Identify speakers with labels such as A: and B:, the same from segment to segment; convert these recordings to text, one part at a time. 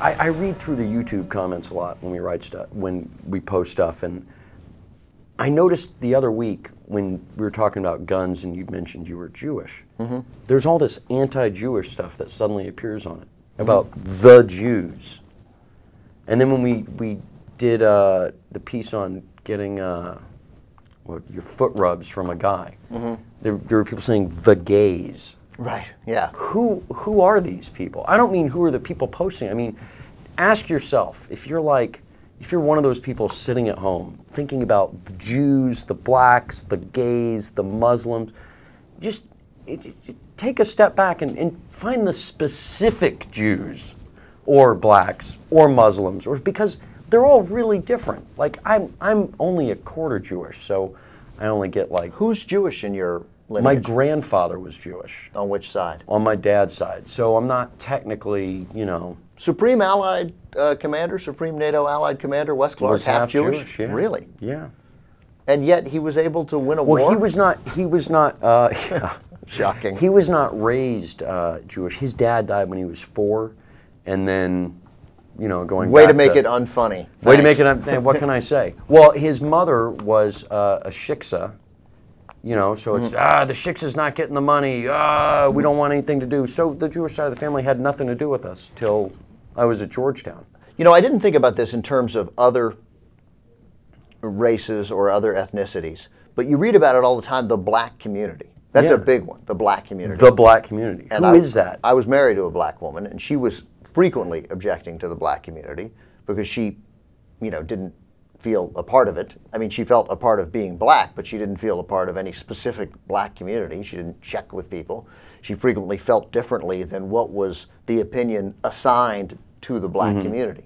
A: I read through the YouTube comments a lot when we write stuff, when we post stuff, and I noticed the other week when we were talking about guns and you mentioned you were Jewish, there's all this anti-Jewish stuff that suddenly appears on it about the Jews. And then when we did the piece on getting your foot rubs from a guy, there were people saying the gays.
B: Right, yeah.
A: Who are these people? I don't mean who are the people posting. I mean, ask yourself, if you're one of those people sitting at home thinking about the Jews, the blacks, the gays, the Muslims, just take a step back and find the specific Jews or blacks or Muslims, or because they're all really different. Like I'm only a quarter Jewish, so I only get like.
B: Who's Jewish in your lineage?
A: My grandfather was Jewish.
B: On which side?
A: On my dad's side. So I'm not technically,
B: Supreme Allied Commander, Supreme NATO Allied Commander, Wes Clark,
A: was half Jewish. Yeah.
B: Really?
A: Yeah.
B: And yet he was able to win a war?
A: Well, he was not, yeah.
B: Shocking.
A: He was not raised Jewish. His dad died when he was 4, and then, going
B: Way
A: back
B: to make it unfunny.
A: Way to make it what can I say? Well, his mother was a shiksa, so it's, the shiksa's not getting the money, we don't want anything to do. So the Jewish side of the family had nothing to do with us till I was at Georgetown.
B: I didn't think about this in terms of other races or other ethnicities, but you read about it all the time, the black community. That's a big one, the black community.
A: The black community.
B: And
A: Who is that?
B: I was married to a black woman, and she was frequently objecting to the black community because she, didn't feel a part of it. I mean, she felt a part of being black, but she didn't feel a part of any specific black community. She didn't check with people. She frequently felt differently than what was the opinion assigned to the black community.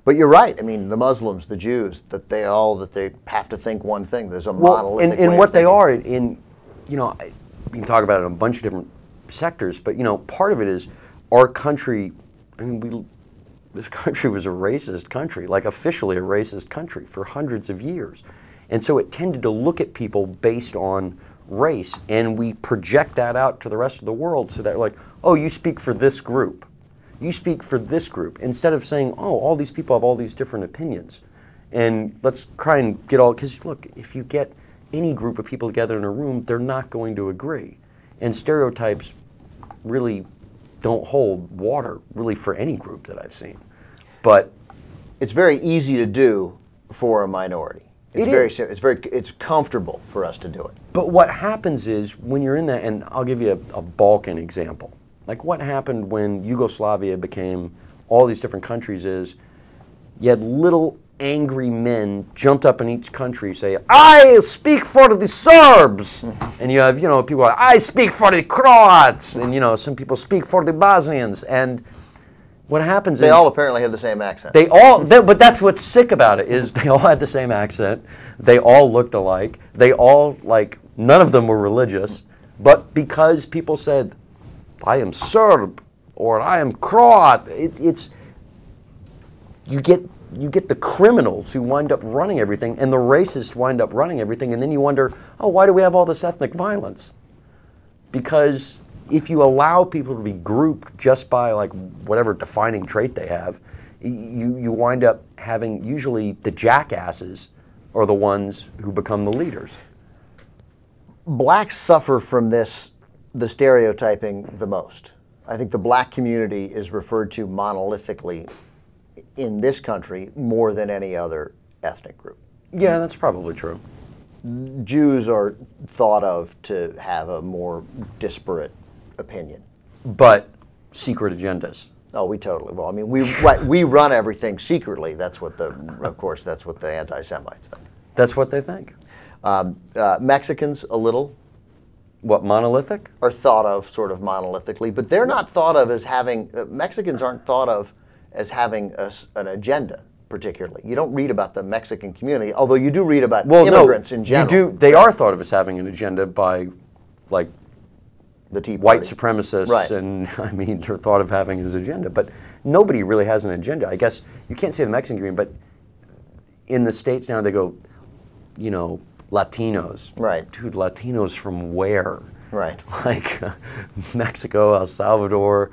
B: But you're right. I mean, the Muslims, the Jews, that they have to think one thing. There's a monolithic way
A: and
B: of
A: what they
B: thinking.
A: are we can talk about it in a bunch of different sectors, but part of it is our country. I mean, this country was a racist country, like officially a racist country for hundreds of years, and so it tended to look at people based on race, and we project that out to the rest of the world, so that like, oh, you speak for this group, you speak for this group, instead of saying, oh, all these people have all these different opinions, and let's try and get all. Because look, if you get any group of people together in a room, they're not going to agree. And stereotypes really don't hold water, really, for any group that I've seen. But
B: it's very easy to do for a minority. It's comfortable for us to do it.
A: But what happens is when you're in that, and I'll give you a Balkan example. Like what happened when Yugoslavia became all these different countries is you had little angry men jumped up in each country say, I speak for the Serbs. And you have, people like, I speak for the Croats. And, some people speak for the Bosnians. And what happens is...
B: They all apparently have the same accent.
A: But that's what's sick about it, is they all had the same accent. They all looked alike. They all, none of them were religious. But because people said, I am Serb, or I am Croat, you get the criminals who wind up running everything, and the racists wind up running everything, and then you wonder, oh, why do we have all this ethnic violence? Because if you allow people to be grouped just by whatever defining trait they have, you wind up having usually the jackasses are the ones who become the leaders.
B: Blacks suffer from the stereotyping the most. I think the black community is referred to monolithically in this country more than any other ethnic group.
A: Yeah, that's probably true.
B: Jews are thought of to have a more disparate opinion.
A: But secret agendas.
B: Oh, we totally. Well, I mean, we run everything secretly. That's what of course, that's what the anti-Semites think.
A: That's what they think.
B: Mexicans, a little.
A: What, monolithic?
B: Are thought of sort of monolithically, but they're not thought of as having, Mexicans aren't thought of as having an agenda, particularly. You don't read about the Mexican community, although you do read about immigrants in general.
A: You do. They are thought of as having an agenda by,
B: the Tea Party.
A: White supremacists,
B: right.
A: And I mean, they're thought of having an agenda, but nobody really has an agenda. I guess you can't say the Mexican community, but in the States now they go, Latinos.
B: Right.
A: Dude, Latinos from where?
B: Right.
A: Mexico, El Salvador,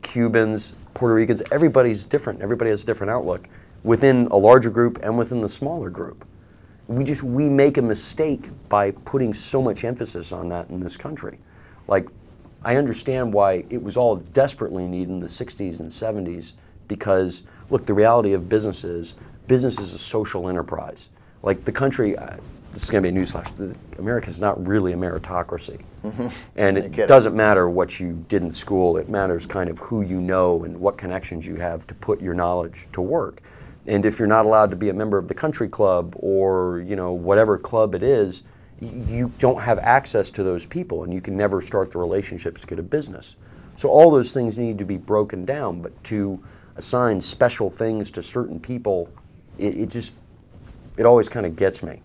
A: Cubans. Puerto Ricans, everybody's different. Everybody has a different outlook within a larger group and within the smaller group. We make a mistake by putting so much emphasis on that in this country. Like, I understand why it was all desperately needed in the 60s and 70s because, look, the reality of business is a social enterprise. Like the country, this is going to be a newsflash, America's not really a meritocracy. Mm-hmm. And it doesn't matter what you did in school, it matters kind of who you know and what connections you have to put your knowledge to work. And if you're not allowed to be a member of the country club or, you know, whatever club it is, you don't have access to those people and you can never start the relationships to get a business. So all those things need to be broken down, but to assign special things to certain people, it always kind of gets me.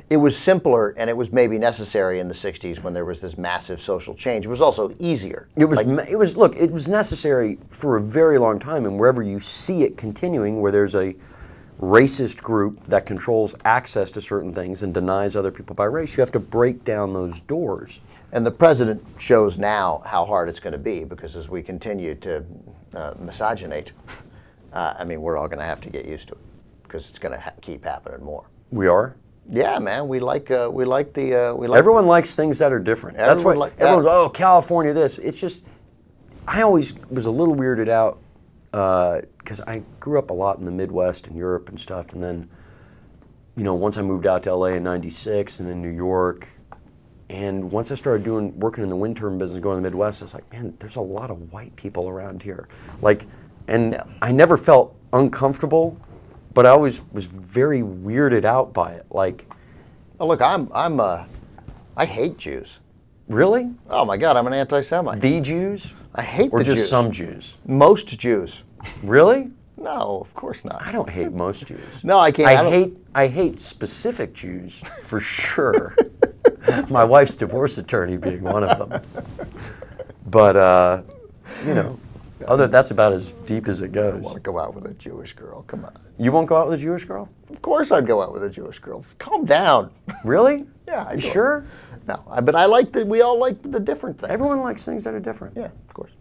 B: It was simpler and it was maybe necessary in the 60s when there was this massive social change. It was also easier.
A: It was necessary for a very long time, and wherever you see it continuing, where there's a racist group that controls access to certain things and denies other people by race, you have to break down those doors.
B: And the president shows now how hard it's going to be, because as we continue to misogynate, I mean, we're all going to have to get used to it, because it's going to keep happening more.
A: We are?
B: Yeah, man.
A: Everyone likes things that are different. That's why everyone's, oh, California this. It's just, I always was a little weirded out because I grew up a lot in the Midwest and Europe and stuff, and then, you know, once I moved out to LA in '96 and then New York, and once I started working in the wind turbine business, going to the Midwest, I was like, man, there's a lot of white people around here. Like, and I never felt uncomfortable, but I always was very weirded out by it. Like,
B: oh, look, I hate Jews.
A: Really?
B: Oh my God, I'm an anti-Semite.
A: The Jews?
B: I hate the Jews.
A: Or just some Jews?
B: Most Jews.
A: Really?
B: No, of course not.
A: I don't hate most Jews.
B: No, I can't.
A: I hate specific Jews for sure. My wife's divorce attorney being one of them. But you know. That's about as deep as it goes.
B: I want to go out with a Jewish girl. Come on.
A: You won't go out with a Jewish girl?
B: Of course I'd go out with a Jewish girl. Calm down.
A: Really?
B: Yeah.
A: You sure?
B: No, but I like that. We all like the different things.
A: Everyone likes things that are different.
B: Yeah, of course.